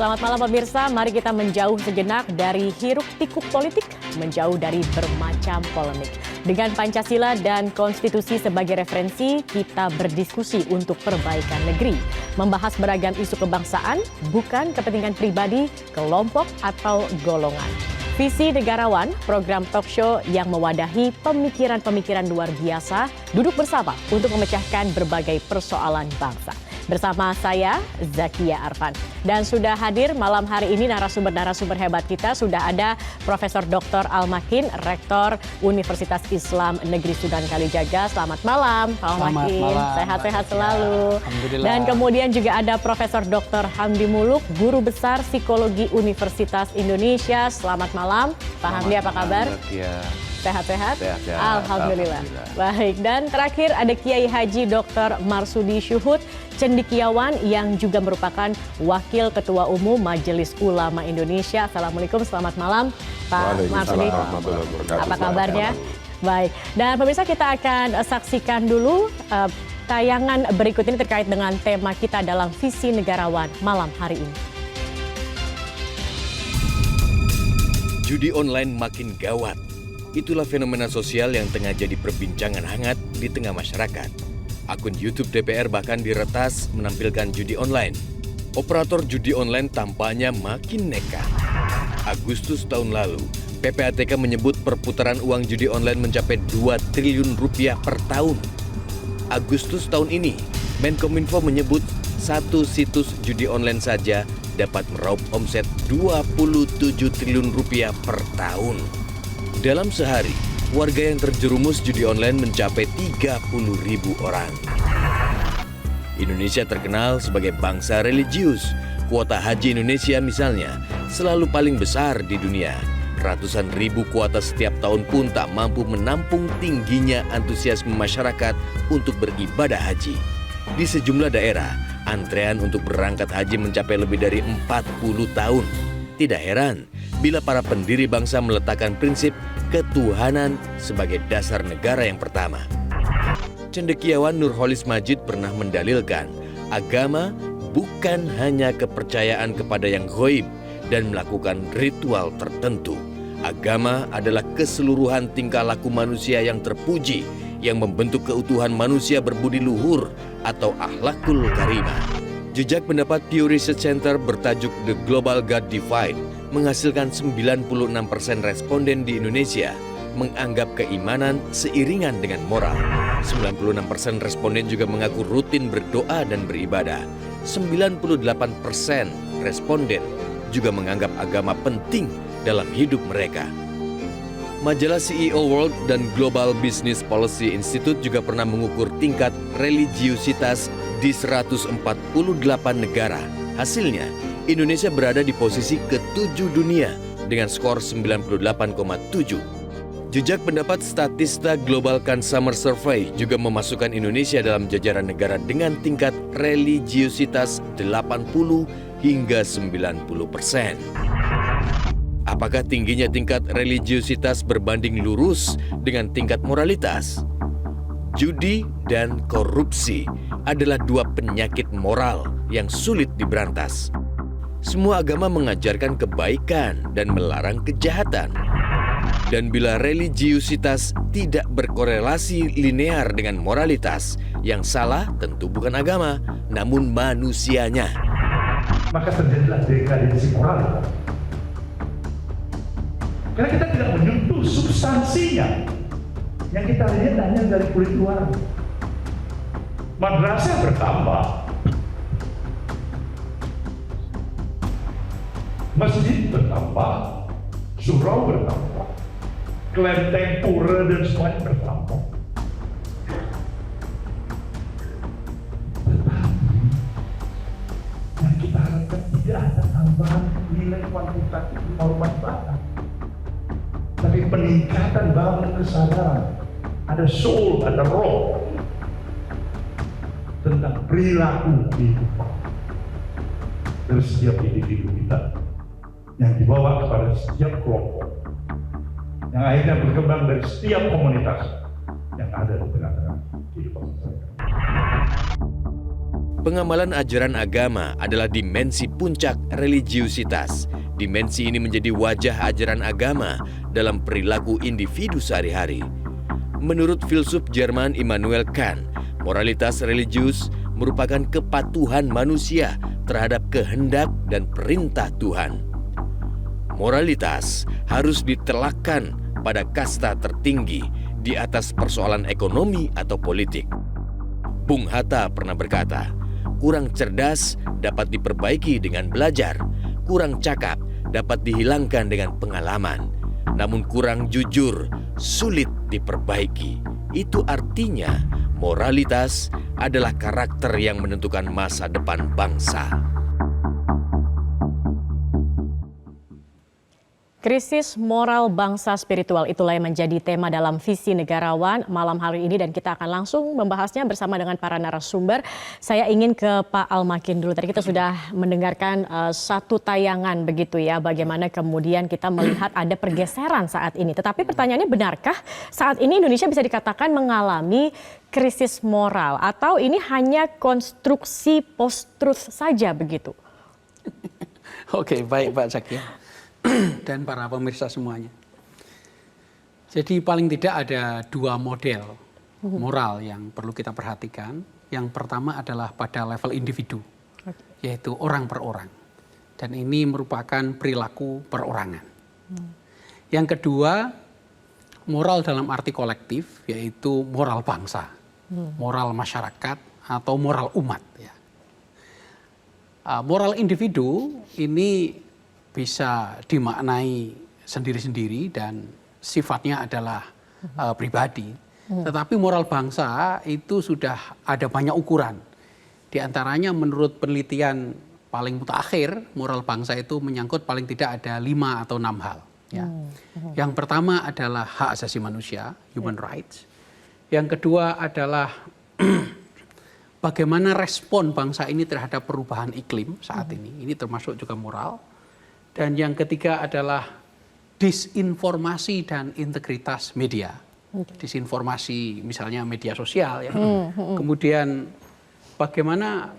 Selamat malam pemirsa, mari kita menjauh sejenak dari hiruk-pikuk politik, menjauh dari bermacam polemik. Dengan Pancasila dan Konstitusi sebagai referensi, kita berdiskusi untuk perbaikan negeri. Membahas beragam isu kebangsaan, bukan kepentingan pribadi, kelompok, atau golongan. Visi Negarawan, program talk show yang mewadahi pemikiran-pemikiran luar biasa, duduk bersama untuk memecahkan berbagai persoalan bangsa. Bersama saya, Zakia Arfan. Dan sudah hadir malam hari ini narasumber-narasumber hebat kita. Sudah ada Profesor Dr. Al-Makin, Rektor Universitas Islam Negeri Sudan Kalijaga. Selamat malam, Pak Al-Makin. Sehat-sehat selalu. Dan kemudian juga ada Profesor Dr. Hamdi Muluk, Guru Besar Psikologi Universitas Indonesia. Selamat malam, Pak Hamdi, apa kabar? Sehat-sehat? Alhamdulillah. Baik, dan terakhir ada Kiai Haji Dr. Marsudi Syuhud Cendikiawan yang juga merupakan Wakil Ketua Umum Majelis Ulama Indonesia. Assalamualaikum, selamat malam Pak Marsudi. Apa kabarnya? Baik, dan pemirsa kita akan saksikan dulu tayangan berikut ini terkait dengan tema kita dalam Visi Negarawan malam hari ini. Judi online makin gawat. Itulah fenomena sosial yang tengah jadi perbincangan hangat di tengah masyarakat. Akun YouTube DPR bahkan diretas menampilkan judi online. Operator judi online tampaknya makin nekat. Agustus tahun lalu, PPATK menyebut perputaran uang judi online mencapai 2 triliun rupiah per tahun. Agustus tahun ini, Menkominfo menyebut satu situs judi online saja dapat meraup omset 27 triliun rupiah per tahun. Dalam sehari, warga yang terjerumus judi online mencapai 30.000 orang. Indonesia terkenal sebagai bangsa religius. Kuota haji Indonesia misalnya selalu paling besar di dunia. Ratusan ribu kuota setiap tahun pun tak mampu menampung tingginya antusiasme masyarakat untuk beribadah haji. Di sejumlah daerah, antrean untuk berangkat haji mencapai lebih dari 40 tahun. Tidak heran bila para pendiri bangsa meletakkan prinsip ketuhanan sebagai dasar negara yang pertama. Cendekiawan Nurholis Majid pernah mendalilkan, agama bukan hanya kepercayaan kepada yang ghaib dan melakukan ritual tertentu. Agama adalah keseluruhan tingkah laku manusia yang terpuji, yang membentuk keutuhan manusia berbudi luhur atau akhlakul karimah. Jejak pendapat Pew Research Center bertajuk The Global God Divide menghasilkan 96% responden di Indonesia menganggap keimanan seiringan dengan moral. 96% responden juga mengaku rutin berdoa dan beribadah. 98% responden juga menganggap agama penting dalam hidup mereka. Majalah CEO World dan Global Business Policy Institute juga pernah mengukur tingkat religiusitas di 148 negara. Hasilnya, Indonesia berada di posisi ke-7 dunia dengan skor 98,7. Jejak pendapat Statista Global Consumer Survey juga memasukkan Indonesia dalam jajaran negara dengan tingkat religiusitas 80 hingga 90%. Apakah tingginya tingkat religiusitas berbanding lurus dengan tingkat moralitas? Judi dan korupsi adalah dua penyakit moral yang sulit diberantas. Semua agama mengajarkan kebaikan dan melarang kejahatan. Dan bila religiusitas tidak berkorelasi linear dengan moralitas, yang salah tentu bukan agama, namun manusianya. Maka terjadilah dekadensi moral. Karena kita tidak menyentuh substansinya. Yang kita lihat hanya dari kulit luar. Madrasah bertambah. Masjid bertambah. Surau bertambah. Kelenteng, pura, dan semuanya bertambah. Tetapi yang kita harapkan tidak ada tambahan nilai kuantitatif hormat batas. Tapi peningkatan bangun kesadaran, ada soul, ada roh tentang perilaku kehidupan dari setiap individu kita yang dibawa kepada setiap kelompok, yang akhirnya berkembang dari setiap komunitas yang ada di tengah-tengah kehidupan masyarakat. Pengamalan ajaran agama adalah dimensi puncak religiusitas. Dimensi ini menjadi wajah ajaran agama dalam perilaku individu sehari-hari. Menurut filsuf Jerman Immanuel Kant, moralitas religius merupakan kepatuhan manusia terhadap kehendak dan perintah Tuhan. Moralitas harus ditelakkan pada kasta tertinggi di atas persoalan ekonomi atau politik. Bung Hatta pernah berkata, kurang cerdas dapat diperbaiki dengan belajar, kurang cakap dapat dihilangkan dengan pengalaman, namun kurang jujur sulit diperbaiki. Itu artinya moralitas adalah karakter yang menentukan masa depan bangsa. Krisis moral bangsa spiritual itulah yang menjadi tema dalam Visi Negarawan malam hari ini dan kita akan langsung membahasnya bersama dengan para narasumber. Saya ingin ke Pak Al-Makin dulu. Tadi kita sudah mendengarkan satu tayangan begitu ya, bagaimana kemudian kita melihat ada pergeseran saat ini. Tetapi pertanyaannya, benarkah saat ini Indonesia bisa dikatakan mengalami krisis moral atau ini hanya konstruksi post-truth saja begitu? Oke, baik Pak Zakia dan para pemirsa semuanya. Jadi paling tidak ada dua model moral yang perlu kita perhatikan. Yang pertama adalah pada level individu, yaitu orang per orang. Dan ini merupakan perilaku perorangan. Yang kedua, moral dalam arti kolektif, yaitu moral bangsa, moral masyarakat atau moral umat. Ya. Moral individu ini bisa dimaknai sendiri-sendiri dan sifatnya adalah pribadi. Tetapi moral bangsa itu sudah ada banyak ukuran. Di antaranya menurut penelitian paling mutakhir, moral bangsa itu menyangkut paling tidak ada 5 atau 6 hal. Ya. Yang pertama adalah hak asasi manusia, human rights. Yang kedua adalah bagaimana respon bangsa ini terhadap perubahan iklim saat ini. Ini termasuk juga moral. Dan yang ketiga adalah disinformasi dan integritas media. Disinformasi misalnya media sosial ya. Kemudian bagaimana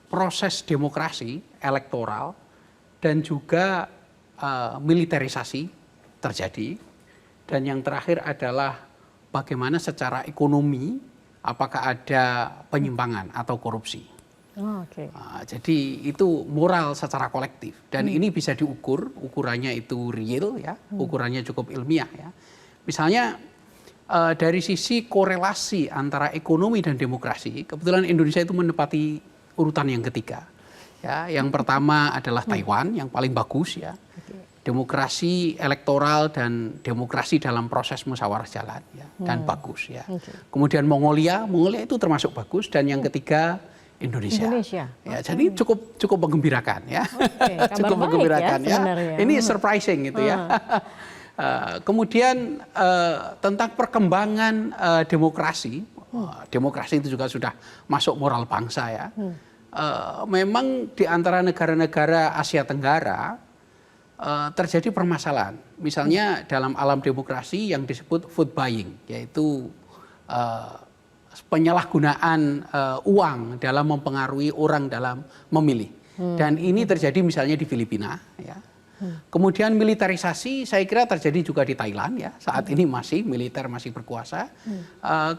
proses demokrasi elektoral dan juga militerisasi terjadi. Dan yang terakhir adalah bagaimana secara ekonomi apakah ada penyimpangan atau korupsi. Jadi itu moral secara kolektif dan ini bisa diukur, ukurannya itu real ya, ukurannya cukup ilmiah ya. Misalnya dari sisi korelasi antara ekonomi dan demokrasi, kebetulan Indonesia itu menempati urutan yang ketiga. Ya, yang pertama adalah Taiwan yang paling bagus ya. Demokrasi elektoral dan demokrasi dalam proses musyawarah jalan ya, dan bagus ya. Kemudian Mongolia itu termasuk bagus dan yang ketiga Indonesia. Ya, jadi cukup menggembirakan ya. Cukup menggembirakan ya. Ini surprising gitu ya. Kemudian tentang perkembangan demokrasi. Demokrasi itu juga sudah masuk moral bangsa ya. Memang di antara negara-negara Asia Tenggara terjadi permasalahan. Misalnya dalam alam demokrasi yang disebut vote buying, yaitu penyalahgunaan uang dalam mempengaruhi orang dalam memilih. Dan ini terjadi misalnya di Filipina. Ya. Kemudian militerisasi saya kira terjadi juga di Thailand ya. Saat ini militer masih berkuasa.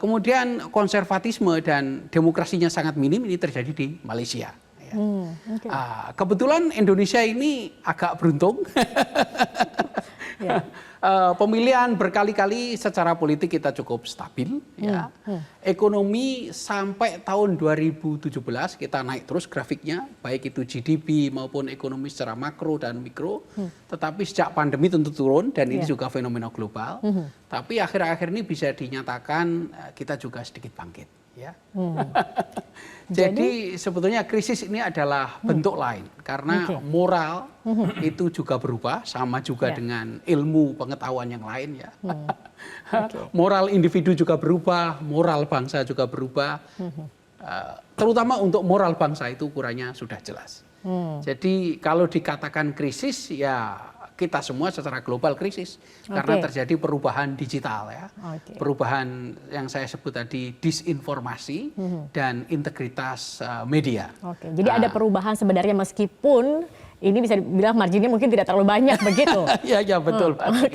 Kemudian konservatisme dan demokrasinya sangat minim ini terjadi di Malaysia. Ya. Kebetulan Indonesia ini agak beruntung. Pemilihan berkali-kali secara politik kita cukup stabil ya. Ekonomi sampai tahun 2017 kita naik terus grafiknya, baik itu GDP maupun ekonomi secara makro dan mikro. Tetapi sejak pandemi tentu turun dan ini juga fenomena global. Tapi akhir-akhir ini bisa dinyatakan kita juga sedikit bangkit ya. Jadi sebetulnya krisis ini adalah bentuk lain karena moral itu juga berubah sama juga dengan ilmu pengetahuan yang lain ya. Moral individu juga berubah, moral bangsa juga berubah. Terutama untuk moral bangsa itu ukurannya sudah jelas. Jadi kalau dikatakan krisis ya kita semua secara global krisis karena terjadi perubahan digital ya. Perubahan yang saya sebut tadi disinformasi dan integritas media. Jadi ada perubahan sebenarnya meskipun ini bisa dibilang marginnya mungkin tidak terlalu banyak begitu. Iya betul Pak.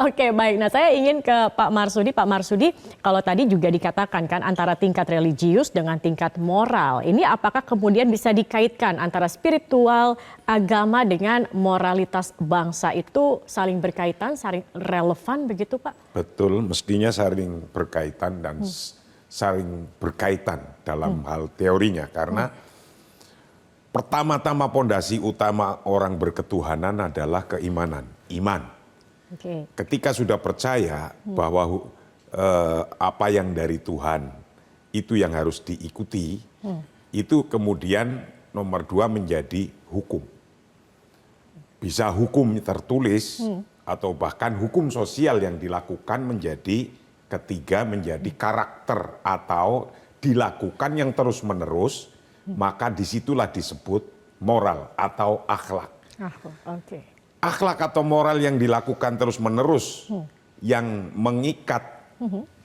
Oke, baik. Nah, saya ingin ke Pak Marsudi. Pak Marsudi, kalau tadi juga dikatakan kan antara tingkat religius dengan tingkat moral. Ini apakah kemudian bisa dikaitkan antara spiritual, agama dengan moralitas bangsa itu saling berkaitan, saling relevan begitu Pak? Betul, mestinya saling berkaitan dan saling berkaitan dalam hal teorinya karena pertama-tama pondasi utama orang berketuhanan adalah keimanan, iman. Ketika sudah percaya bahwa apa yang dari Tuhan itu yang harus diikuti, itu kemudian nomor 2 menjadi hukum. Bisa hukum tertulis atau bahkan hukum sosial yang dilakukan menjadi ketiga menjadi karakter atau dilakukan yang terus-menerus. Maka disitulah disebut moral atau akhlak. Akhlak atau moral yang dilakukan terus-menerus, yang mengikat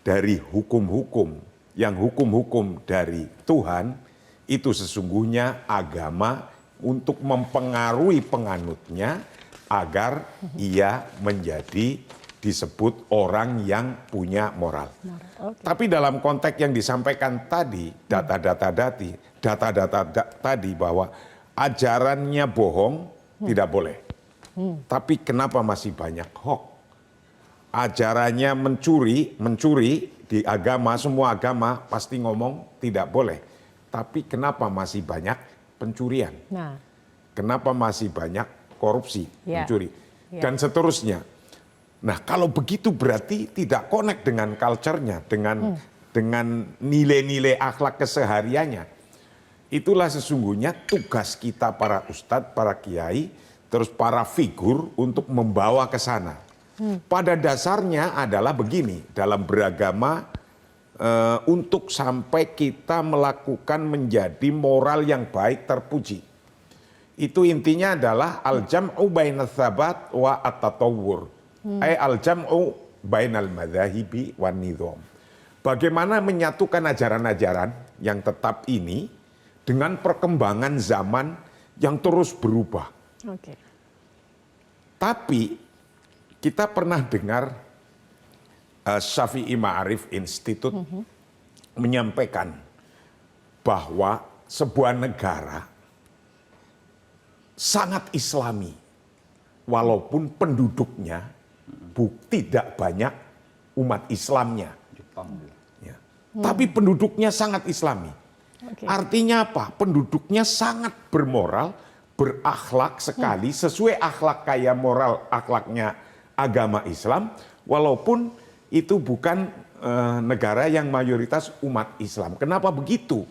dari hukum-hukum, yang hukum-hukum dari Tuhan, itu sesungguhnya agama untuk mempengaruhi penganutnya agar ia menjadi disebut orang yang punya moral. Tapi dalam konteks yang disampaikan tadi, data-data tadi bahwa ajarannya bohong tidak boleh. Tapi kenapa masih banyak hoax? Ajarannya mencuri di agama, semua agama pasti ngomong tidak boleh. Tapi kenapa masih banyak pencurian? Kenapa masih banyak korupsi, mencuri? Dan seterusnya. Nah, kalau begitu berarti tidak connect dengan culture-nya, dengan nilai-nilai akhlak kesehariannya. Itulah sesungguhnya tugas kita para ustadz, para kiai, terus para figur untuk membawa ke sana. Pada dasarnya adalah begini, dalam beragama untuk sampai kita melakukan menjadi moral yang baik terpuji. Itu intinya adalah al-jam'u bainats tsabat wa at-tatawwur. Al-jam'u bainal madzahibi wan nizam. Bagaimana menyatukan ajaran-ajaran yang tetap ini dengan perkembangan zaman yang terus berubah. Tapi kita pernah dengar Syafi'i Ma'arif Institute menyampaikan bahwa sebuah negara sangat islami walaupun penduduknya tidak banyak umat Islamnya. Ya. Tapi penduduknya sangat islami. Artinya apa? Penduduknya sangat bermoral, berakhlak sekali, sesuai akhlak kayak moral akhlaknya agama Islam, walaupun itu bukan negara yang mayoritas umat Islam. Kenapa begitu?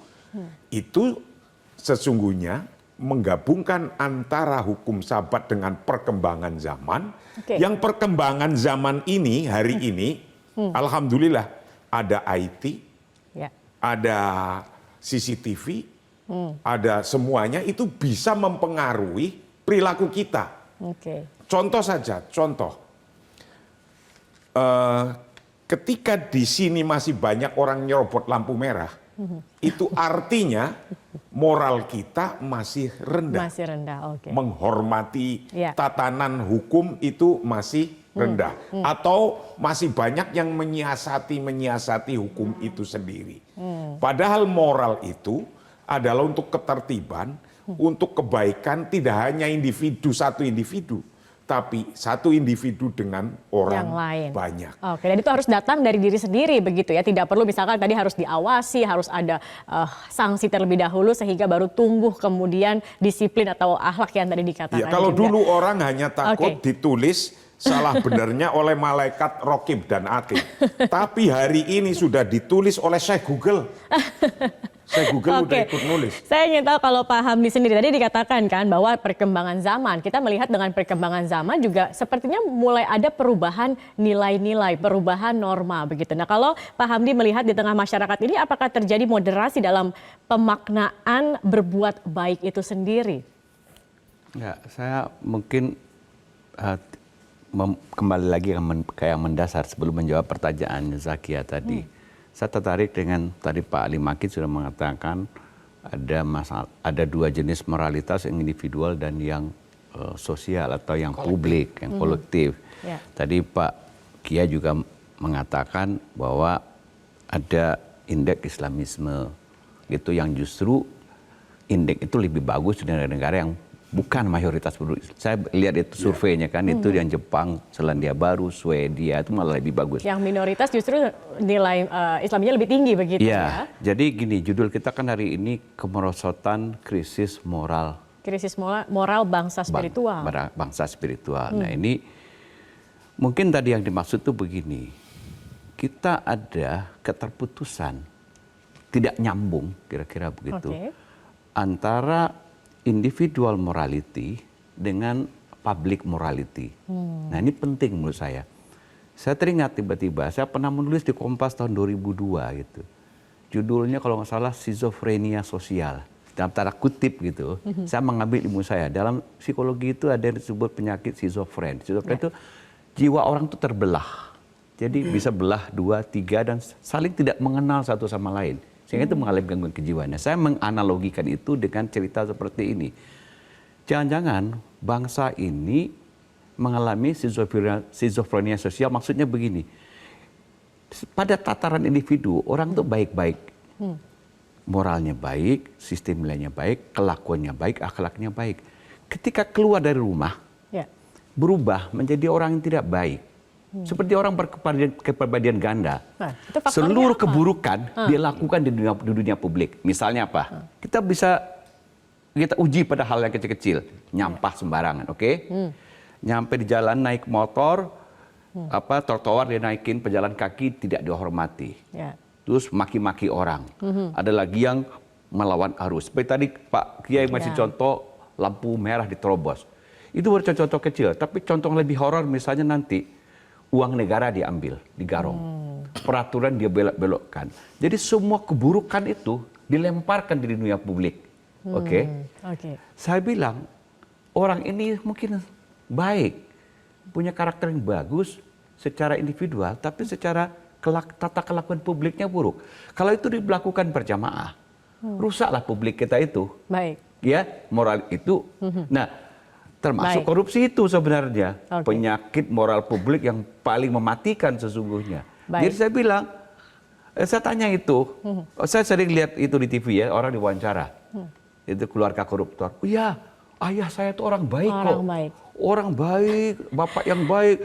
Itu sesungguhnya menggabungkan antara hukum sabat dengan perkembangan zaman. Yang perkembangan zaman ini, hari ini, alhamdulillah ada IT, ada CCTV, ada semuanya, itu bisa mempengaruhi perilaku kita. Contoh saja, ketika di sini masih banyak orang nyerobot lampu merah, itu artinya moral kita masih rendah. Menghormati tatanan hukum itu masih rendah. Atau masih banyak yang menyiasati hukum itu sendiri. Padahal moral itu adalah untuk ketertiban, untuk kebaikan tidak hanya satu individu. Tapi satu individu dengan orang yang lain. Banyak. Dan itu harus datang dari diri sendiri begitu ya. Tidak perlu misalkan tadi harus diawasi, harus ada sanksi terlebih dahulu sehingga baru tumbuh kemudian disiplin atau akhlak yang tadi dikatakan. Ya, kalau juga dulu orang hanya takut ditulis salah benarnya oleh malaikat Rokib dan Atid. Tapi hari ini sudah ditulis oleh Syekh Google. Saya Google udah ikut nulis. Saya ingin tahu kalau Pak Hamdi sendiri tadi dikatakan kan bahwa perkembangan zaman, kita melihat dengan perkembangan zaman juga sepertinya mulai ada perubahan nilai-nilai, perubahan norma begitu. Nah kalau Pak Hamdi melihat di tengah masyarakat ini apakah terjadi moderasi dalam pemaknaan berbuat baik itu sendiri? Ya, saya mungkin kembali lagi ke yang mendasar sebelum menjawab pertanyaan Zakia tadi. Saya tertarik dengan tadi Pak Ali Makin sudah mengatakan ada dua jenis moralitas, yang individual dan yang sosial atau yang publik, yang kolektif. Tadi Pak Kia juga mengatakan bahwa ada indeks Islamisme itu yang justru indeks itu lebih bagus di negara-negara yang bukan mayoritas penduduk. Saya lihat itu surveinya kan, itu yang Jepang, Selandia Baru, Swedia itu malah lebih bagus. Yang minoritas justru nilai Islamnya lebih tinggi begitu ya. Jadi gini, judul kita kan hari ini kemerosotan krisis moral. Krisis moral bangsa spiritual. Bangsa spiritual. Nah ini mungkin tadi yang dimaksud itu begini. Kita ada keterputusan, tidak nyambung kira-kira begitu, antara individual morality dengan public morality. Nah ini penting menurut saya. Saya teringat tiba-tiba, saya pernah menulis di Kompas tahun 2002 gitu. Judulnya kalau nggak salah Schizophrenia Sosial. Dalam tanda kutip gitu, saya mengambil ilmu saya. Dalam psikologi itu ada yang disebut penyakit schizofren. Schizofren itu jiwa orang itu terbelah. Jadi bisa belah 2, 3 dan saling tidak mengenal satu sama lain. Sehingga itu mengalami gangguan kejiwaan. Saya menganalogikan itu dengan cerita seperti ini. Jangan-jangan bangsa ini mengalami schizofrenia sosial, maksudnya begini. Pada tataran individu, orang itu baik-baik. Moralnya baik, sistem nilainya baik, kelakuannya baik, akhlaknya baik. Ketika keluar dari rumah, berubah menjadi orang yang tidak baik. Seperti orang berkepribadian ganda. Nah, seluruh keburukan dilakukan di dunia publik. Misalnya apa? Kita uji pada hal yang kecil-kecil. Nyampah sembarangan, oke? Nyampe di jalan naik motor, trotoar dia naikin, pejalan kaki tidak dihormati. Terus maki-maki orang. Ada lagi yang melawan arus. Seperti tadi Pak Kiai masih contoh lampu merah diterobos. Itu baru contoh kecil. Tapi contoh yang lebih horor misalnya nanti uang negara diambil, digarong. Peraturan dia belok-belokkan. Jadi semua keburukan itu dilemparkan di dunia publik. Oke? Saya bilang, orang ini mungkin baik, punya karakter yang bagus secara individual, tapi secara tata kelakuan publiknya buruk. Kalau itu dilakukan berjamaah, rusaklah publik kita itu. Baik. Ya, moral itu. Nah, termasuk korupsi itu sebenarnya penyakit moral publik yang paling mematikan sesungguhnya. Jadi saya bilang, saya tanya itu, saya sering lihat itu di TV ya, orang diwawancara, itu keluarga koruptor. Oh iya, ayah saya itu orang baik kok. Orang baik, bapak yang baik,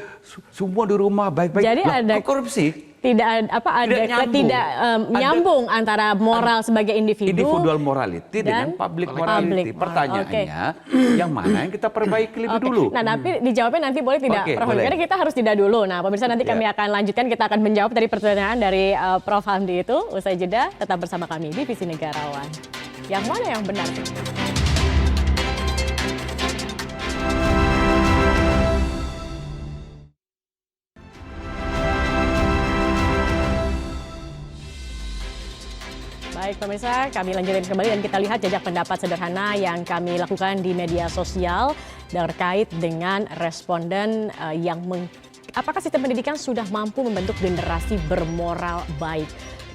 semua di rumah baik-baik. Jadi ada korupsi. Tidak nyambung antara moral sebagai individual morality dengan public morality. Pertanyaannya, yang mana yang kita perbaiki lebih dulu? Nah, tapi dijawabnya nanti boleh tidak, Prof Hamdi? Karena kita harus jeda dulu. Nah, pemirsa nanti kami akan lanjutkan, kita akan menjawab dari pertanyaan dari Prof Hamdi itu. Usai jeda, tetap bersama kami di Visi Negarawan. Yang mana yang benar? Baik pemirsa, kami lanjutkan kembali dan kita lihat jajak pendapat sederhana yang kami lakukan di media sosial terkait dengan responden apakah sistem pendidikan sudah mampu membentuk generasi bermoral baik.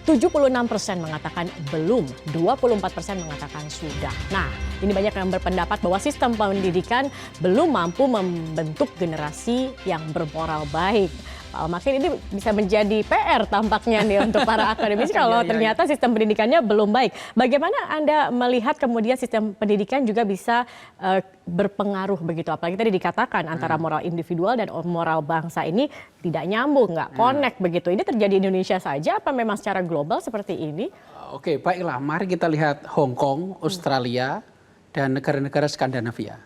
76% mengatakan belum, 24% mengatakan sudah. Nah, ini banyak yang berpendapat bahwa sistem pendidikan belum mampu membentuk generasi yang bermoral baik. Makin ini bisa menjadi PR tampaknya nih untuk para akademisi kalau ternyata sistem pendidikannya belum baik. Bagaimana Anda melihat kemudian sistem pendidikan juga bisa berpengaruh begitu? Apalagi tadi dikatakan antara moral individual dan moral bangsa ini tidak nyambung, nggak connect begitu. Ini terjadi di Indonesia saja apa memang secara global seperti ini? Oke, baiklah. Mari kita lihat Hong Kong, Australia, dan negara-negara Skandinavia.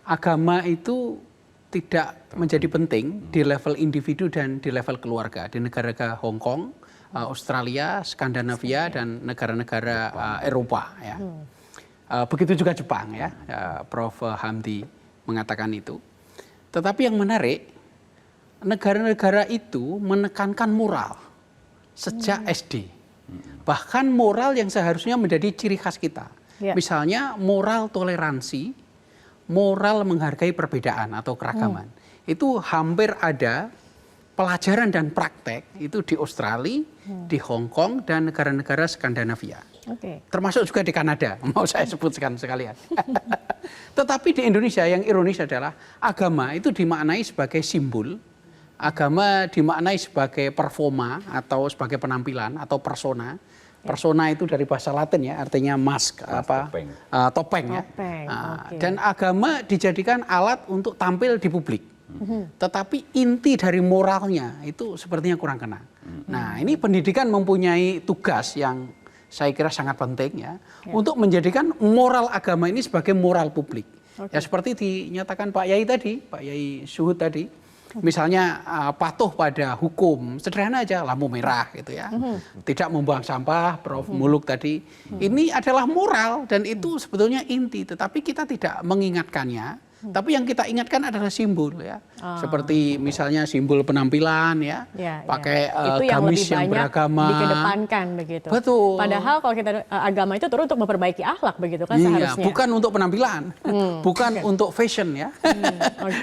Agama itu tidak menjadi penting di level individu dan di level keluarga. Di negara Hong Kong, Australia, Skandinavia, dan negara-negara Eropa. Ya. Begitu juga Jepang, ya. Prof Hamdi mengatakan itu. Tetapi yang menarik, negara-negara itu menekankan moral sejak SD. Bahkan moral yang seharusnya menjadi ciri khas kita. Misalnya moral toleransi, moral menghargai perbedaan atau keragaman. itu hampir ada pelajaran dan praktek itu di Australia, di Hong Kong, dan negara-negara Skandinavia. Termasuk juga di Kanada, mau saya sebutkan sekalian. Tetapi di Indonesia yang ironis adalah agama itu dimaknai sebagai simbol, agama dimaknai sebagai performa atau sebagai penampilan atau persona. Persona itu dari bahasa Latin ya, artinya mask, topeng ya. Dan agama dijadikan alat untuk tampil di publik. Tetapi inti dari moralnya itu sepertinya kurang kena. Nah, ini pendidikan mempunyai tugas yang saya kira sangat penting ya, untuk menjadikan moral agama ini sebagai moral publik. Ya seperti dinyatakan Pak Yai tadi, Pak Yai Suhud tadi, misalnya patuh pada hukum, sederhana aja, lampu merah gitu ya, tidak membuang sampah, Prof. Muluk tadi, ini adalah moral dan itu sebetulnya inti, tetapi kita tidak mengingatkannya. Tapi yang kita ingatkan adalah simbol ya, seperti misalnya simbol penampilan ya, pakai gamis yang beragama, dikedepankan begitu. Betul. Padahal kalau kita agama itu turun untuk memperbaiki akhlak begitu kan seharusnya. Bukan untuk penampilan, bukan untuk fashion ya.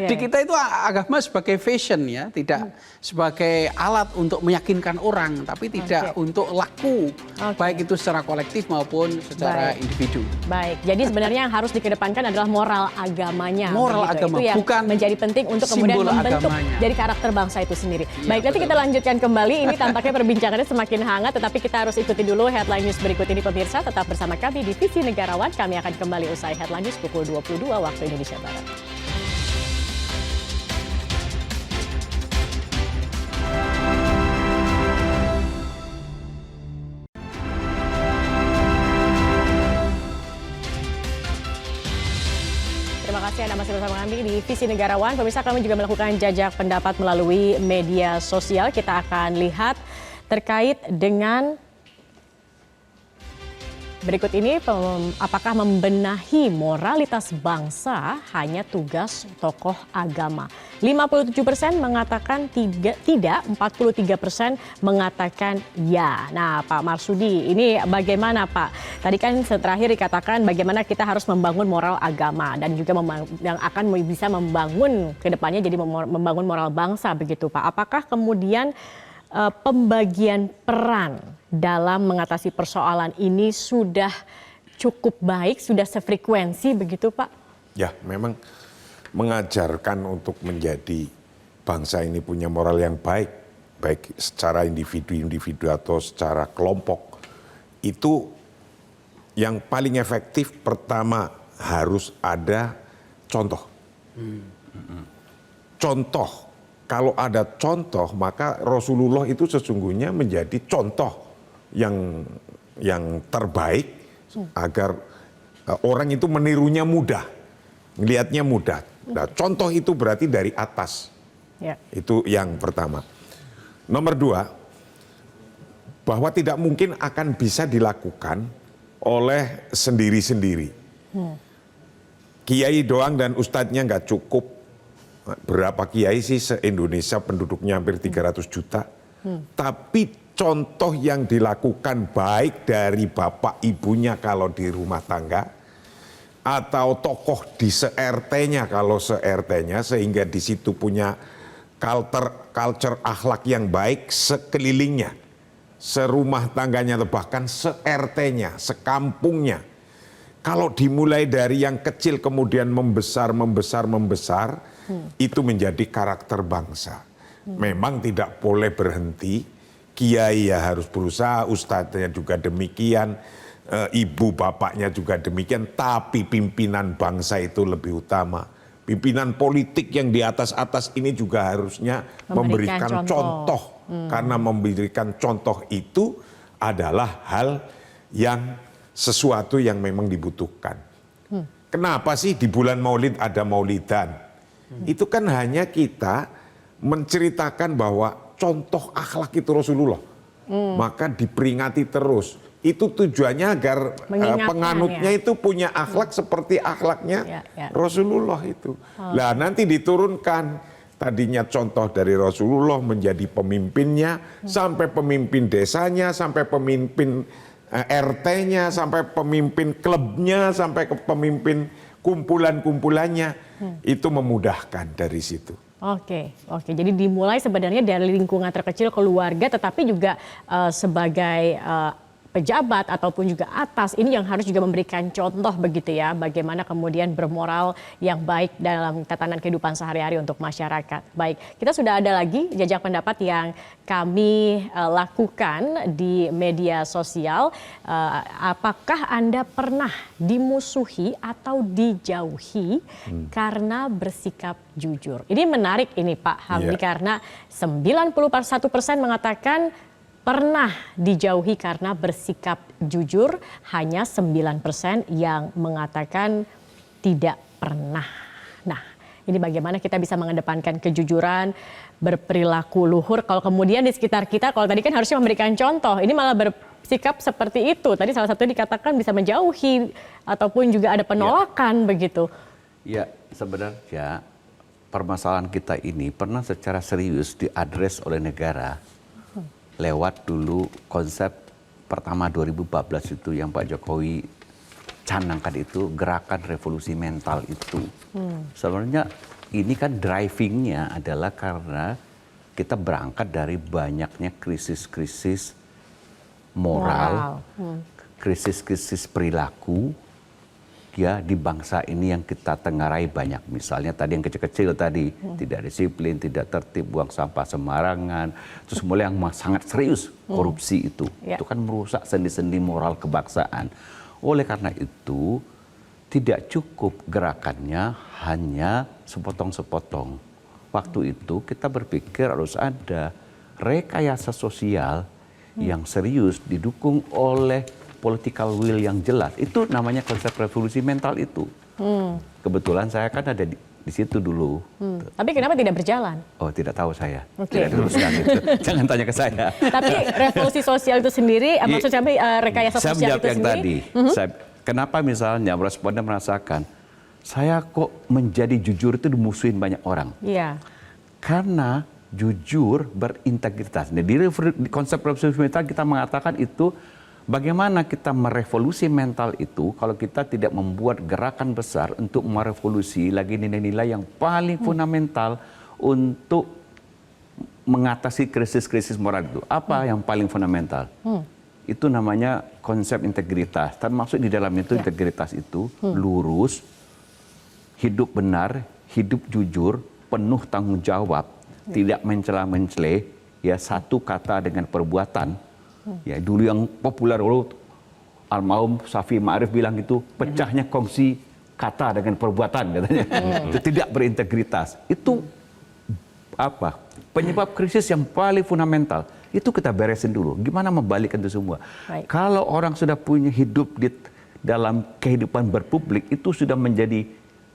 Di kita itu agama sebagai fashion ya, tidak sebagai alat untuk meyakinkan orang, tapi tidak untuk laku, baik itu secara kolektif maupun secara individu. Baik, jadi sebenarnya yang harus dikedepankan adalah moral agamanya. Moral begitu. agama, itu yang bukan menjadi penting untuk kemudian membentuk agamanya. dari karakter bangsa itu sendiri. Baik, nanti kita lanjutkan kembali. Ini tampaknya perbincangannya semakin hangat, tetapi kita harus ikuti dulu headline news berikut ini pemirsa. Tetap bersama kami di Visi Negarawan. Kami akan kembali usai headline news pukul 22 waktu Indonesia Barat. Terima kasih Anda masih bersama kami di Visi Negarawan. Pemirsa, kami juga melakukan jajak pendapat melalui media sosial. Kita akan lihat terkait dengan berikut ini, apakah membenahi moralitas bangsa hanya tugas tokoh agama. 57% mengatakan tidak, 43% mengatakan ya. Nah, Pak Marsudi, ini bagaimana Pak? Tadi kan terakhir dikatakan bagaimana kita harus membangun moral agama dan juga yang akan bisa membangun ke depannya jadi membangun moral bangsa begitu Pak. Apakah kemudian pembagian peran dalam mengatasi persoalan ini sudah cukup baik, sudah sefrekuensi begitu Pak? Ya, memang mengajarkan untuk menjadi bangsa ini punya moral yang baik, baik secara individu-individu atau secara kelompok, itu yang paling efektif pertama harus ada contoh. Contoh, kalau ada contoh maka Rasulullah itu sesungguhnya menjadi contoh yang terbaik agar orang itu menirunya mudah, melihatnya mudah. Nah, contoh itu berarti dari atas. Ya. Itu yang pertama. Nomor dua, bahwa tidak mungkin akan bisa dilakukan oleh sendiri-sendiri. Kiai doang dan ustadznya nggak cukup. Berapa kiai sih se-Indonesia, penduduknya hampir 300 juta. Tapi contoh yang dilakukan baik dari bapak ibunya kalau di rumah tangga, atau tokoh di se-RT-nya kalau se-RT-nya, sehingga di situ punya culture akhlak yang baik sekelilingnya, serumah tangganya, bahkan se-RT-nya, sekampungnya. Kalau dimulai dari yang kecil kemudian membesar, itu menjadi karakter bangsa. Memang tidak boleh berhenti, kiai ya harus berusaha, ustadznya juga demikian, ibu bapaknya juga demikian, tapi pimpinan bangsa itu lebih utama. Pimpinan politik yang di atas-atas ini juga harusnya memberikan contoh. Karena memberikan contoh itu adalah hal yang sesuatu yang memang dibutuhkan. Kenapa sih di bulan Maulid ada maulidan? Itu kan hanya kita menceritakan bahwa contoh akhlak itu Rasulullah. Maka diperingati terus. Itu tujuannya agar penganutnya itu punya akhlak seperti akhlaknya Rasulullah itu. Lah nanti diturunkan, tadinya contoh dari Rasulullah menjadi pemimpinnya, sampai pemimpin desanya, sampai pemimpin RT-nya, sampai pemimpin klubnya, sampai ke pemimpin kumpulan-kumpulannya. Itu memudahkan dari situ. Oke. Jadi dimulai sebenarnya dari lingkungan terkecil keluarga, tetapi juga sebagai pejabat ataupun juga atas ini yang harus juga memberikan contoh begitu ya, bagaimana kemudian bermoral yang baik dalam tatanan kehidupan sehari-hari untuk masyarakat. Baik, kita sudah ada lagi jajak pendapat yang kami lakukan di media sosial. Apakah Anda pernah dimusuhi atau dijauhi karena bersikap jujur? Ini menarik ini Pak Hamdi, karena 91% mengatakan pernah dijauhi karena bersikap jujur, hanya 9% yang mengatakan tidak pernah. Nah, ini bagaimana kita bisa mengedepankan kejujuran, berperilaku luhur, kalau kemudian di sekitar kita, kalau tadi kan harusnya memberikan contoh, ini malah bersikap seperti itu. Tadi salah satu dikatakan bisa menjauhi, ataupun juga ada penolakan begitu. Ya, sebenarnya permasalahan kita ini pernah secara serius diadres oleh negara lewat dulu konsep pertama 2014 itu yang Pak Jokowi canangkan, itu gerakan revolusi mental itu. Sebenarnya ini kan drivingnya adalah karena kita berangkat dari banyaknya krisis-krisis moral, krisis-krisis perilaku ya di bangsa ini yang kita tengarai banyak. Misalnya tadi yang kecil-kecil tadi, tidak disiplin, tidak tertib, buang sampah sembarangan. Terus mulai yang sangat serius, korupsi itu. Itu kan merusak sendi-sendi moral kebangsaan. Oleh karena itu, tidak cukup gerakannya hanya sepotong-sepotong. Waktu itu kita berpikir harus ada rekayasa sosial yang serius didukung oleh political will yang jelas. Itu namanya konsep revolusi mental itu. Kebetulan saya kan ada di situ dulu. Tapi kenapa tidak berjalan? Oh, tidak tahu saya. Oke. Tidak diteruskan itu. Jangan tanya ke saya. Tapi revolusi sosial itu sendiri, maksudnya rekayasa Saya sosial menjawab itu yang sendiri. tadi. Kenapa misalnya responden merasakan, saya kok menjadi jujur itu dimusuhin banyak orang. Iya. Karena jujur berintegritas. Nah, di konsep revolusi mental kita mengatakan itu bagaimana kita merevolusi mental itu kalau kita tidak membuat gerakan besar untuk merevolusi lagi nilai-nilai yang paling fundamental untuk mengatasi krisis-krisis moral itu. Apa yang paling fundamental? Itu namanya konsep integritas. Termasuk di dalam itu integritas itu lurus, hidup benar, hidup jujur, penuh tanggung jawab, tidak mencela-mencela, ya satu kata dengan perbuatan. Ya, dulu yang populer dulu almarhum Safi Ma'arif bilang itu pecahnya kongsi kata dengan perbuatan katanya. Itu tidak berintegritas. Itu apa? Penyebab krisis yang paling fundamental. Itu kita beresin dulu. Gimana membalikkan itu semua? Baik. Kalau orang sudah punya hidup di dalam kehidupan berpublik itu sudah menjadi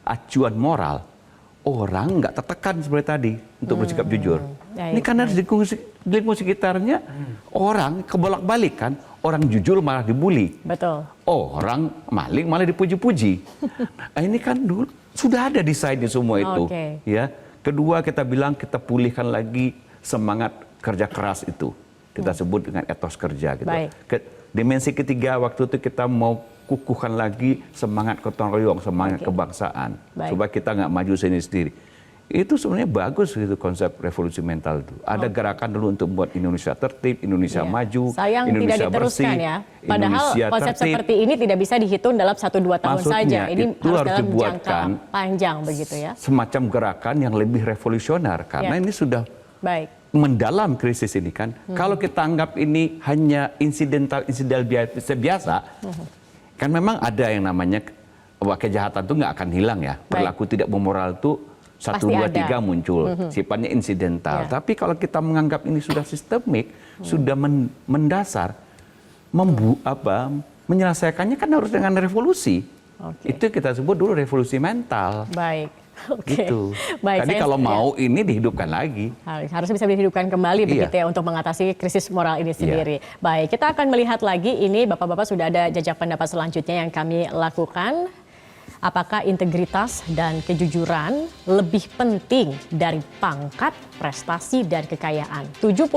acuan moral. Orang nggak tertekan seperti tadi untuk bersikap jujur. Ini karena di lingkungan sekitarnya orang kebolak-balik kan. Orang jujur malah dibully. Betul. Orang maling malah dipuji-puji. Nah, ini kan dulu sudah ada desainnya semua itu. Ya. Kedua kita bilang kita pulihkan lagi semangat kerja keras itu. Kita sebut dengan etos kerja. Gitu. Dimensi ketiga waktu itu kita mau kukuhkan lagi semangat gotong royong, semangat kebangsaan. Supaya kita nggak maju sendiri. Itu sebenarnya bagus gitu konsep revolusi mental itu. Ada gerakan dulu untuk membuat Indonesia tertib, Indonesia maju, sayang Indonesia tidak diteruskan bersih, ya. Padahal Indonesia konsep tertib. seperti ini tidak bisa dihitung dalam 1-2 tahun saja. Ini itu harus harus dalam dibuatkan jangka panjang begitu ya. Semacam gerakan yang lebih revolusioner karena ini sudah mendalam krisis ini kan. Kalau kita anggap ini hanya insiden biasa, kan memang ada yang namanya kejahatan itu nggak akan hilang ya. Perilaku tidak bermoral itu 1, 2, 3 muncul, sifatnya insidental. Tapi kalau kita menganggap ini sudah sistemik, sudah mendasar, menyelesaikannya kan harus dengan revolusi. Itu kita sebut dulu revolusi mental. Baik. Gitu. Jadi kalau mau ini dihidupkan lagi. Harus bisa dihidupkan kembali begitu ya untuk mengatasi krisis moral ini sendiri. Baik, kita akan melihat lagi ini Bapak-Bapak sudah ada jajak pendapat selanjutnya yang kami lakukan. Apakah integritas dan kejujuran lebih penting dari pangkat, prestasi, dan kekayaan? 71%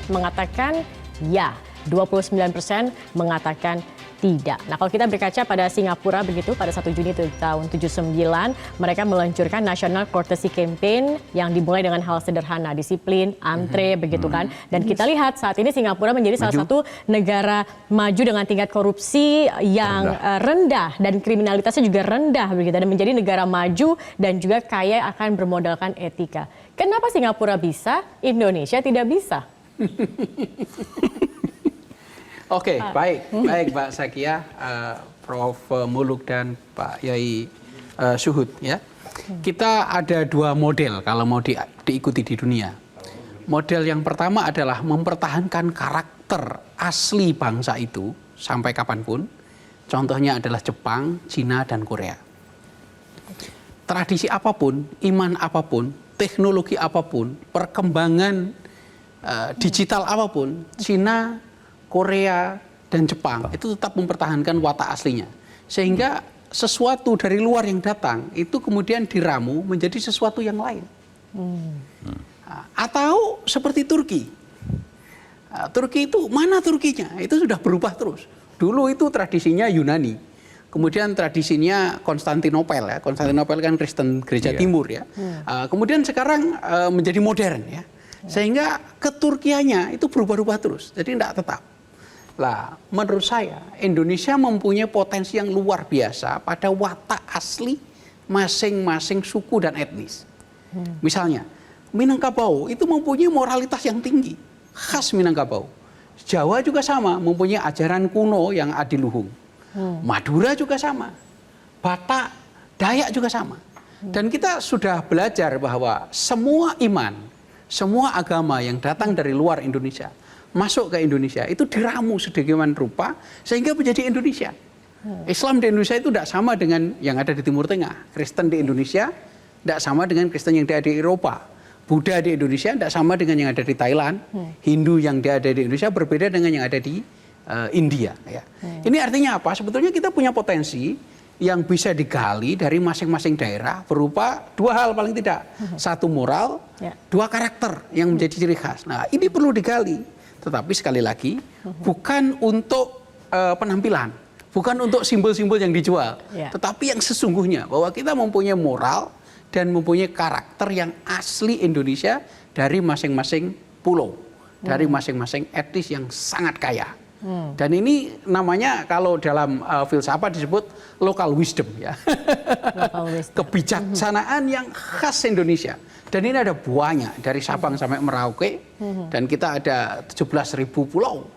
mengatakan ya, 29% mengatakan tidak. Nah, kalau kita berkaca pada Singapura begitu, pada 1 Juni tahun 79, mereka meluncurkan National Courtesy Campaign yang dimulai dengan hal sederhana, disiplin, antre, begitu kan. Dan kita lihat saat ini Singapura menjadi salah satu negara maju dengan tingkat korupsi yang rendah dan kriminalitasnya juga rendah begitu, dan menjadi negara maju dan juga kaya akan bermodalkan etika. Kenapa Singapura bisa, Indonesia tidak bisa? Oke, baik Mbak Zakia, Prof. Muluk dan Pak Yai Suhud ya. Kita ada 2 model kalau mau diikuti di dunia. Model yang pertama adalah mempertahankan karakter asli bangsa itu sampai kapanpun. Contohnya adalah Jepang, Cina, dan Korea. Tradisi apapun, iman apapun, teknologi apapun, perkembangan digital apapun, Cina, Korea, dan Jepang itu tetap mempertahankan watak aslinya. Sehingga sesuatu dari luar yang datang itu kemudian diramu menjadi sesuatu yang lain. Atau seperti Turki. Turki itu, mana Turkinya? Itu sudah berubah terus. Dulu itu tradisinya Yunani. Kemudian tradisinya Konstantinopel ya. Konstantinopel kan Kristen gereja Timur ya. Kemudian sekarang menjadi modern ya. Sehingga keturkiannya itu berubah-ubah terus. Jadi tidak tetap. Lah, menurut saya Indonesia mempunyai potensi yang luar biasa pada watak asli masing-masing suku dan etnis. Misalnya, Minangkabau itu mempunyai moralitas yang tinggi, khas Minangkabau. Jawa juga sama, mempunyai ajaran kuno yang adiluhung. Madura juga sama, Batak, Dayak juga sama. Dan kita sudah belajar bahwa semua iman, semua agama yang datang dari luar Indonesia masuk ke Indonesia itu diramu sedemikian rupa sehingga menjadi Indonesia. Islam di Indonesia itu tidak sama dengan yang ada di Timur Tengah. Kristen di Indonesia tidak sama dengan Kristen yang ada di Eropa. Buddha di Indonesia tidak sama dengan yang ada di Thailand. Hindu yang ada di Indonesia berbeda dengan yang ada di India. Ya. Ini artinya apa? Sebetulnya kita punya potensi yang bisa digali dari masing-masing daerah berupa 2 hal paling tidak. 1 moral, 2 karakter yang menjadi ciri khas. Nah, ini perlu digali. Tetapi sekali lagi bukan untuk penampilan, bukan untuk simbol-simbol yang dijual, tetapi yang sesungguhnya bahwa kita mempunyai moral dan mempunyai karakter yang asli Indonesia dari masing-masing pulau, dari masing-masing etnis yang sangat kaya. Dan ini namanya kalau dalam filsafat disebut local wisdom ya. Local wisdom. Kebijaksanaan yang khas Indonesia. Dan ini ada banyak dari Sabang sampai Merauke dan kita ada 17.000 pulau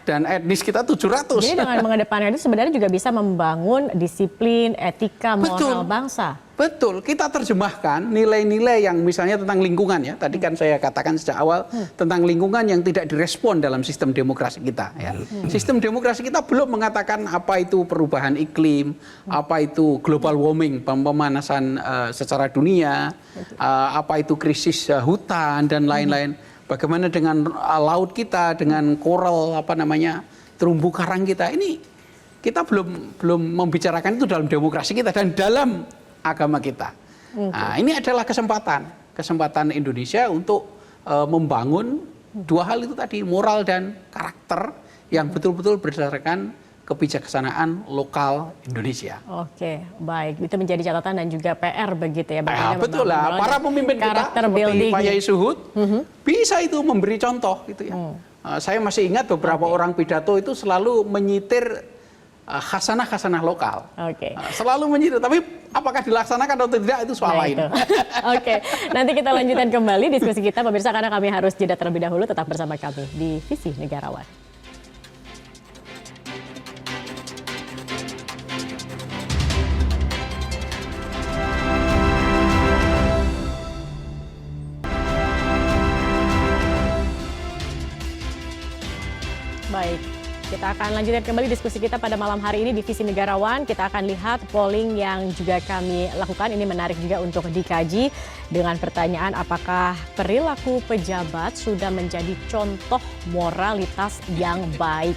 dan etnis kita 700. Jadi dengan mengedepankan itu sebenarnya juga bisa membangun disiplin, etika, moral bangsa. Betul, kita terjemahkan nilai-nilai yang misalnya tentang lingkungan ya. Tadi kan saya katakan sejak awal tentang lingkungan yang tidak direspon dalam sistem demokrasi kita. Ya. Sistem demokrasi kita belum mengatakan apa itu perubahan iklim, apa itu global warming, pemanasan secara dunia, apa itu krisis hutan dan lain-lain. Bagaimana dengan laut kita, dengan koral terumbu karang kita. Ini kita belum membicarakan itu dalam demokrasi kita dan dalam agama kita. Nah, ini adalah kesempatan Indonesia untuk membangun 2 hal itu tadi, moral dan karakter yang betul-betul berdasarkan kebijaksanaan lokal Indonesia. Oke, baik. Itu menjadi catatan dan juga PR begitu ya. Betul lah, para pemimpin kita seperti Pak Yai Suhud bisa itu memberi contoh gitu ya. Saya masih ingat beberapa orang pidato itu selalu menyitir khasanah-khasanah lokal. Selalu menyitir, tapi apakah dilaksanakan atau tidak itu soal lain. Oke, nanti kita lanjutkan kembali diskusi kita pemirsa karena kami harus jeda terlebih dahulu. Tetap bersama kami di Visi Negarawan. Baik, kita akan lanjutkan kembali diskusi kita pada malam hari ini di Visi Negarawan. Kita akan lihat polling yang juga kami lakukan. Ini menarik juga untuk dikaji dengan pertanyaan apakah perilaku pejabat sudah menjadi contoh moralitas yang baik.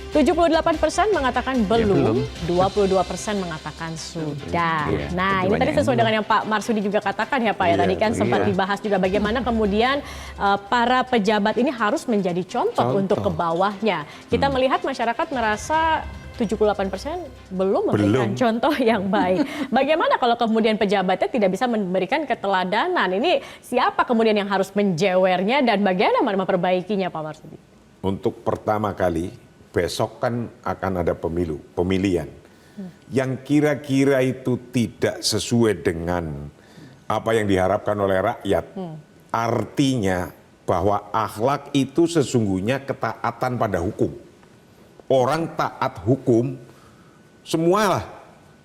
78% mengatakan belum, belum. 22% mengatakan sudah. Iya, Nah, lebih ini tadi banyak sesuai yang dengan yang Pak Marsudi juga katakan ya Pak ya. Iya, Tadi kan sempat iya. dibahas juga bagaimana kemudian para pejabat ini harus menjadi contoh untuk ke bawahnya. Kita melihat masyarakat merasa 78% belum memberikan contoh yang baik. Bagaimana kalau kemudian pejabatnya tidak bisa memberikan keteladanan? Ini siapa kemudian yang harus menjewernya dan bagaimana memperbaikinya Pak Marsudi? Untuk pertama kali, besok kan akan ada pemilihan. Yang kira-kira itu tidak sesuai dengan apa yang diharapkan oleh rakyat. Artinya bahwa akhlak itu sesungguhnya ketaatan pada hukum. Orang taat hukum, semualah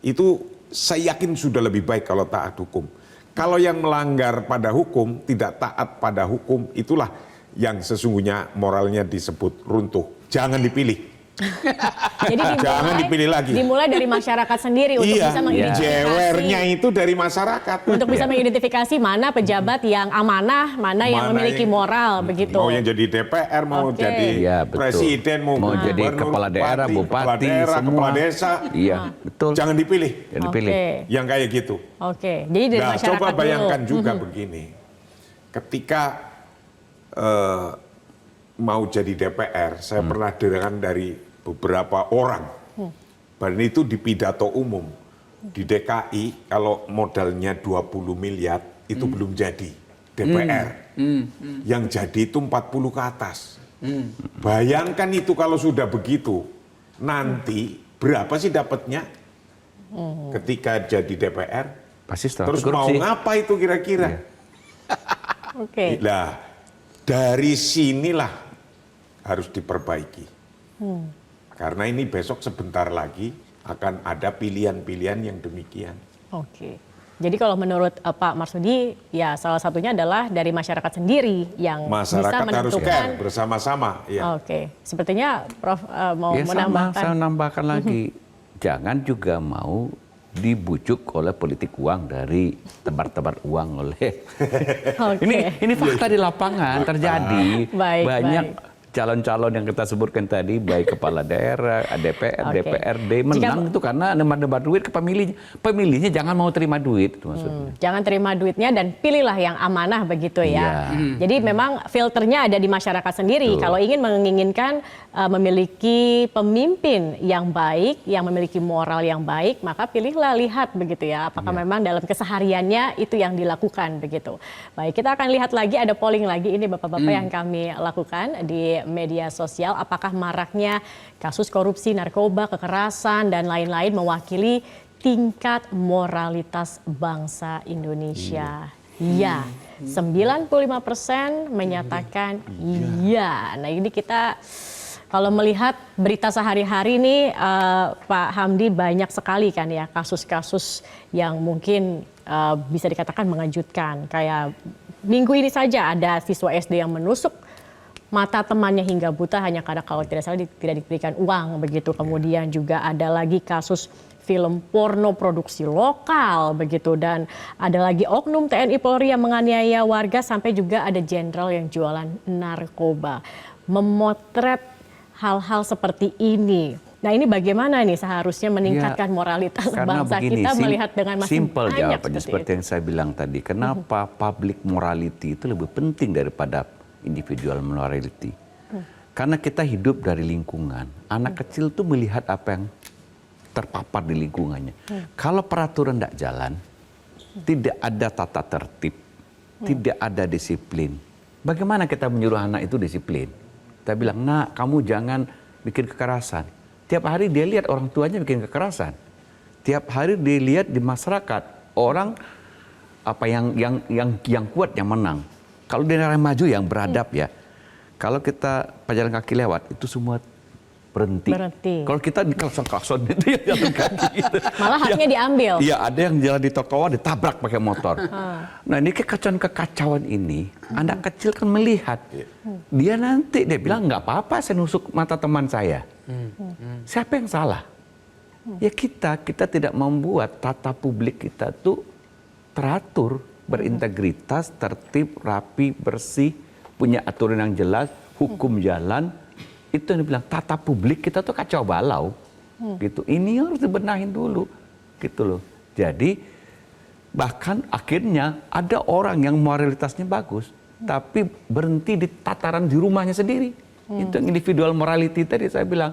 itu saya yakin sudah lebih baik kalau taat hukum. Kalau yang melanggar pada hukum, tidak taat pada hukum, itulah yang sesungguhnya moralnya disebut runtuh. Jangan dipilih. Jadi Jangan dipilih lagi. Dimulai dari masyarakat sendiri untuk bisa mengidentifikasi. jewernya itu dari masyarakat. Untuk bisa mengidentifikasi mana pejabat yang amanah, mana yang memiliki moral, begitu. Mau yang jadi DPR, mau Oke. jadi Iya, betul. presiden, mau jadi gubernur, kepala daerah, kepala bupati, daerah, semua. kepala desa. Iya, betul. Jangan dipilih. Jangan dipilih. Oke. Yang kayak gitu. Oke, jadi dari Nah, masyarakat coba bayangkan dulu. juga begini. Ketika mau jadi DPR, saya pernah dengar dari beberapa orang. Dan itu di pidato umum. Di DKI, kalau modalnya 20 miliar, itu belum jadi DPR. Yang jadi itu 40 ke atas. Bayangkan itu kalau sudah begitu, nanti berapa sih dapatnya ketika jadi DPR? Pasti setelah Terus mau korupsi. ngapa itu kira-kira? Oke. Nah, dari sinilah harus diperbaiki. Karena ini besok sebentar lagi akan ada pilihan-pilihan yang demikian. Oke. Jadi kalau menurut Pak Marsudi, ya salah satunya adalah dari masyarakat sendiri yang bisa Masyarakat harus menentukan. care bersama-sama. Ya. Oke. Sepertinya Prof mau Ya sama, menambahkan. saya nambahkan lagi. Jangan juga mau dibujuk oleh politik uang dari tebar-tebar uang oleh. Oke. Ini fakta di lapangan terjadi. Baik, Banyak baik. calon-calon yang kita sebutkan tadi, baik kepala daerah, DPR, Oke. DPRD, menang itu karena nebar-nebar duit ke pemilih. Pemilihnya jangan mau terima duit, itu maksudnya. Jangan terima duitnya dan pilihlah yang amanah begitu ya. Iya. Jadi memang filternya ada di masyarakat sendiri. Betul. Kalau ingin menginginkan memiliki pemimpin yang baik, yang memiliki moral yang baik, maka pilihlah, lihat begitu ya. Apakah memang dalam kesehariannya itu yang dilakukan begitu. Baik, kita akan lihat lagi, ada polling lagi ini Bapak-Bapak yang kami lakukan di media sosial. Apakah maraknya kasus korupsi, narkoba, kekerasan, dan lain-lain mewakili tingkat moralitas bangsa Indonesia? Iya. 95% menyatakan iya. Nah ini kita kalau melihat berita sehari-hari ini Pak Hamdi, banyak sekali kan ya kasus-kasus yang mungkin bisa dikatakan mengejutkan. Kayak minggu ini saja ada siswa SD yang menusuk mata temannya hingga buta hanya karena kalau tidak salah tidak diberikan uang begitu. Kemudian juga ada lagi kasus film porno produksi lokal begitu, dan ada lagi oknum TNI Polri yang menganiaya warga, sampai juga ada jenderal yang jualan narkoba. Memotret hal-hal seperti ini. Nah ini bagaimana nih seharusnya meningkatkan moralitas bangsa kita melihat dengan masih simple banyak jawabannya seperti yang saya bilang tadi. Kenapa public morality itu lebih penting daripada individual morality? Karena kita hidup dari lingkungan. Anak kecil tuh melihat apa yang terpapar di lingkungannya. Kalau peraturan tidak jalan, tidak ada tata tertib, tidak ada disiplin. Bagaimana kita menyuruh anak itu disiplin? Kita bilang, nak, kamu jangan bikin kekerasan. Tiap hari dia lihat orang tuanya bikin kekerasan. Tiap hari dia lihat di masyarakat orang apa yang kuat yang menang. Kalau di negara maju yang beradab ya, kalau kita pejalan kaki lewat itu semua berhenti. Kalau kita di klakson itu ya jalan kaki. Gitu. Malah haknya diambil. Iya, ada yang jalan di trotoar ditabrak pakai motor. Nah ini kekacauan ini, anak kecil kan melihat. Dia nanti dia bilang nggak apa-apa saya nusuk mata teman saya. Siapa yang salah? Ya kita tidak membuat tata publik kita tuh teratur, berintegritas, tertib, rapi, bersih, punya aturan yang jelas, hukum jalan. itu yang dibilang tata publik kita tuh kacau balau, gitu. Ini harus dibenahin dulu, gitu loh. Jadi bahkan akhirnya ada orang yang moralitasnya bagus, tapi berhenti di tataran di rumahnya sendiri. Itu yang individual morality tadi saya bilang.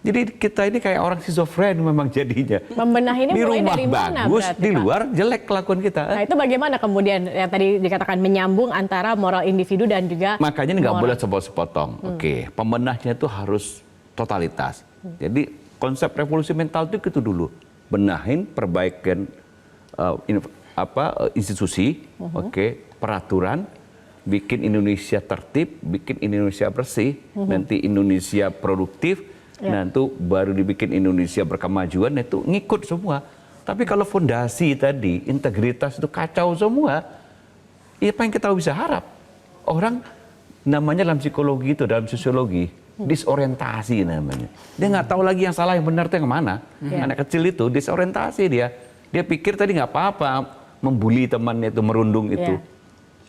Jadi kita ini kayak orang schizofren memang jadinya. Membenahinya di mulai rumah dari mana bagus, berarti, di Pak? luar jelek kelakuan kita. Nah itu bagaimana kemudian yang tadi dikatakan menyambung antara moral individu dan juga Makanya ini nggak moral- boleh sepotong. Oke, pembenahnya itu harus totalitas. Jadi konsep revolusi mental itu dulu, benahin, perbaikan institusi, oke, peraturan, bikin Indonesia tertib, bikin Indonesia bersih, nanti Indonesia produktif, nanti baru dibikin Indonesia berkemajuan, itu ngikut semua. Tapi kalau fondasi tadi, integritas itu kacau semua, ya apa yang kita bisa harap? Orang namanya dalam psikologi itu, dalam sosiologi, disorientasi namanya. Dia nggak tahu lagi yang salah yang benar itu yang mana. Anak kecil itu disorientasi dia. Dia pikir tadi nggak apa-apa membuli temannya itu, merundung itu.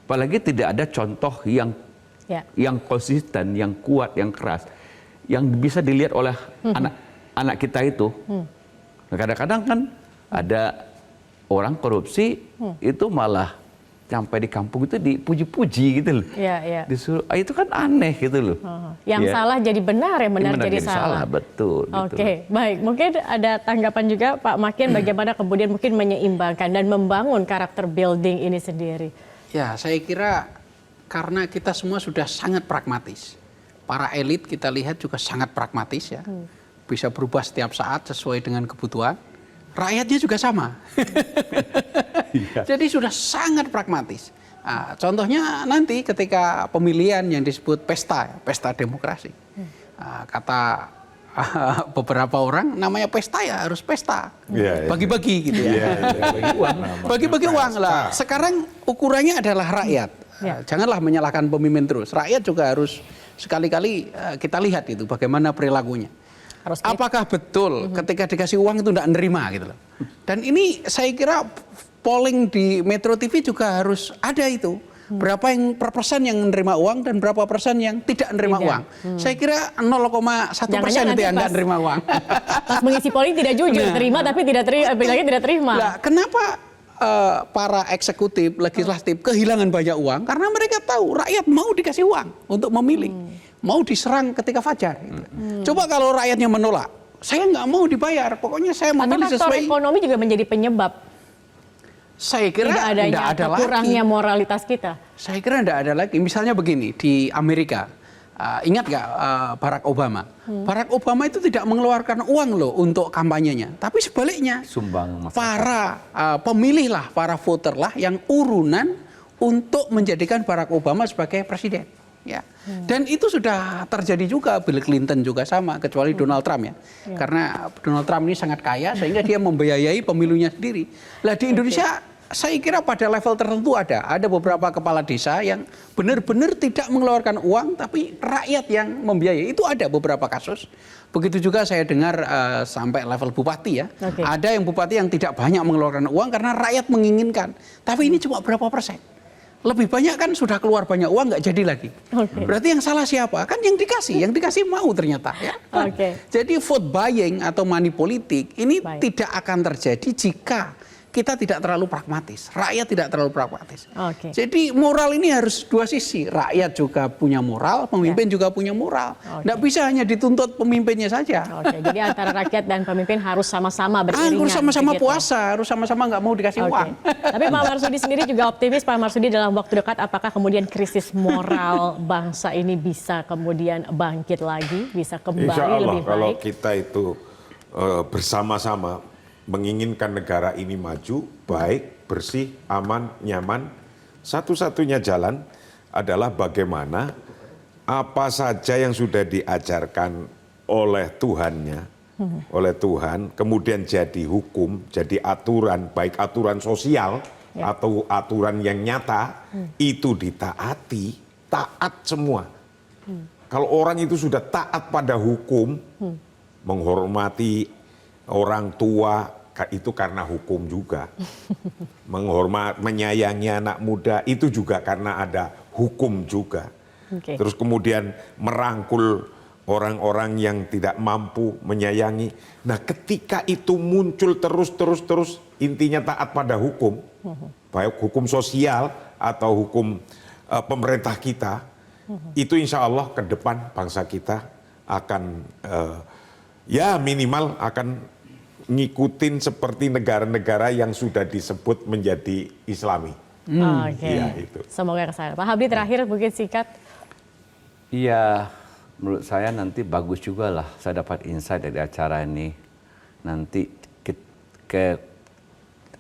Apalagi tidak ada contoh yang konsisten, yang kuat, yang keras, yang bisa dilihat oleh anak kita itu. Kadang-kadang kan ada orang korupsi itu malah sampai di kampung itu dipuji-puji gitu loh. Disuruh, itu kan aneh gitu loh. Yang salah jadi benar, yang benar jadi salah. Betul. Oke, baik. Mungkin ada tanggapan juga Pak Makian bagaimana kemudian mungkin menyeimbangkan dan membangun karakter building ini sendiri. Ya, saya kira karena kita semua sudah sangat pragmatis. Para elit kita lihat juga sangat pragmatis ya. Bisa berubah setiap saat sesuai dengan kebutuhan. Rakyatnya juga sama. Jadi sudah sangat pragmatis. Nah, contohnya nanti ketika pemilihan yang disebut pesta demokrasi. Kata beberapa orang namanya pesta ya harus pesta. Bagi-bagi gitu ya. Bagi-bagi uang lah. Sekarang ukurannya adalah rakyat. Janganlah menyalahkan pemimpin terus. Rakyat juga harus sekali-kali kita lihat itu bagaimana perilakunya. Apakah betul ketika dikasih uang itu tidak nerima gitu loh. Dan ini saya kira polling di Metro TV juga harus ada itu. Berapa yang persen yang menerima uang dan berapa persen yang tidak menerima uang. Saya kira 0,1% itu yang tidak menerima uang. Pas mengisi polling tidak jujur, terima tapi tidak terima. Nah, kenapa para eksekutif, legislatif kehilangan banyak uang? Karena mereka tahu rakyat mau dikasih uang untuk memilih. Mau diserang ketika fajar. Gitu. Coba kalau rakyatnya menolak, saya nggak mau dibayar, pokoknya saya memilih sesuai. Faktor ekonomi juga menjadi penyebab. Saya kira tidak ada lagi. Kurangnya moralitas kita. Saya kira tidak ada lagi. Misalnya begini, di Amerika, ingat nggak Barack Obama? Barack Obama itu tidak mengeluarkan uang loh untuk kampanyenya, tapi sebaliknya, Sumbang para pemilih lah, para voter lah yang urunan untuk menjadikan Barack Obama sebagai presiden. Ya, dan itu sudah terjadi juga. Bill Clinton juga sama, kecuali Donald Trump ya. Karena Donald Trump ini sangat kaya sehingga dia membiayai pemilunya sendiri. Lah di Indonesia saya kira pada level tertentu ada beberapa kepala desa yang benar-benar tidak mengeluarkan uang tapi rakyat yang membiayai. Itu ada beberapa kasus. Begitu juga saya dengar sampai level bupati ya. Ada yang bupati yang tidak banyak mengeluarkan uang karena rakyat menginginkan. Tapi ini cuma berapa persen. Lebih banyak kan sudah keluar banyak uang nggak jadi lagi. Berarti yang salah siapa? Kan yang dikasih mau ternyata ya. Jadi vote buying atau money politik ini tidak akan terjadi jika kita tidak terlalu pragmatis, rakyat tidak terlalu pragmatis. Jadi moral ini harus dua sisi, rakyat juga punya moral, pemimpin juga punya moral. Nggak bisa hanya dituntut pemimpinnya saja. Jadi antara rakyat dan pemimpin harus sama-sama beriringan. Harus sama-sama puasa, harus sama-sama nggak mau dikasih uang. Tapi Pak Marsudi sendiri juga optimis, Pak Marsudi, dalam waktu dekat apakah kemudian krisis moral bangsa ini bisa kemudian bangkit lagi, bisa kembali Insya Allah, lebih baik? kalau kita itu bersama-sama menginginkan negara ini maju, baik, bersih, aman, nyaman, satu-satunya jalan adalah bagaimana apa saja yang sudah diajarkan oleh Tuhannya, oleh Tuhan, kemudian jadi hukum, jadi aturan, baik aturan sosial atau aturan yang nyata, itu ditaati, taat semua. Kalau orang itu sudah taat pada hukum, menghormati orang tua, itu karena hukum juga. Menyayangi anak muda, itu juga karena ada hukum juga. Terus kemudian merangkul orang-orang yang tidak mampu menyayangi. Nah, ketika itu muncul terus, intinya taat pada hukum, baik hukum sosial atau hukum pemerintah kita, itu insya Allah ke depan bangsa kita akan ya minimal akan ngikutin seperti negara-negara yang sudah disebut menjadi Islami. Oke. Ya, itu. Semoga kesana. Pak Habdi terakhir mungkin singkat. Iya, menurut saya nanti bagus juga lah saya dapat insight dari acara ini. Nanti ke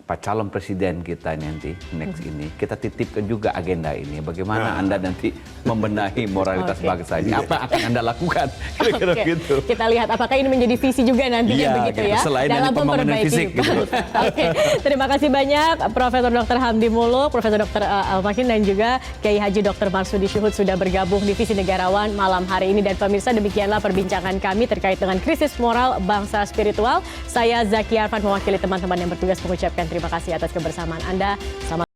Pak calon presiden kita nanti next ini kita titipkan juga agenda ini. Bagaimana Anda nanti membenahi moralitas bangsa ini? Apa akan Anda lakukan? Kira-kira gitu. Kita lihat apakah ini menjadi visi juga nantinya Iya, begitu gitu. ya. Selain dari pembangunan fisik gitu. Oke, terima kasih banyak Profesor Dr. Hamdi Muluk, Profesor Dr. Al-Makin dan juga Kiai Haji Dr. Marsudi Syuhud sudah bergabung di Visi Negarawan malam hari ini. Dan pemirsa, demikianlah perbincangan kami terkait dengan krisis moral bangsa spiritual. Saya Zaki Arfan mewakili teman-teman yang bertugas mengucapkan terima kasih atas kebersamaan Anda. Selamat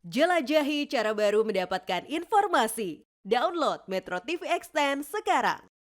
Jelajahi cara baru mendapatkan informasi. Download Metro TV Extend sekarang.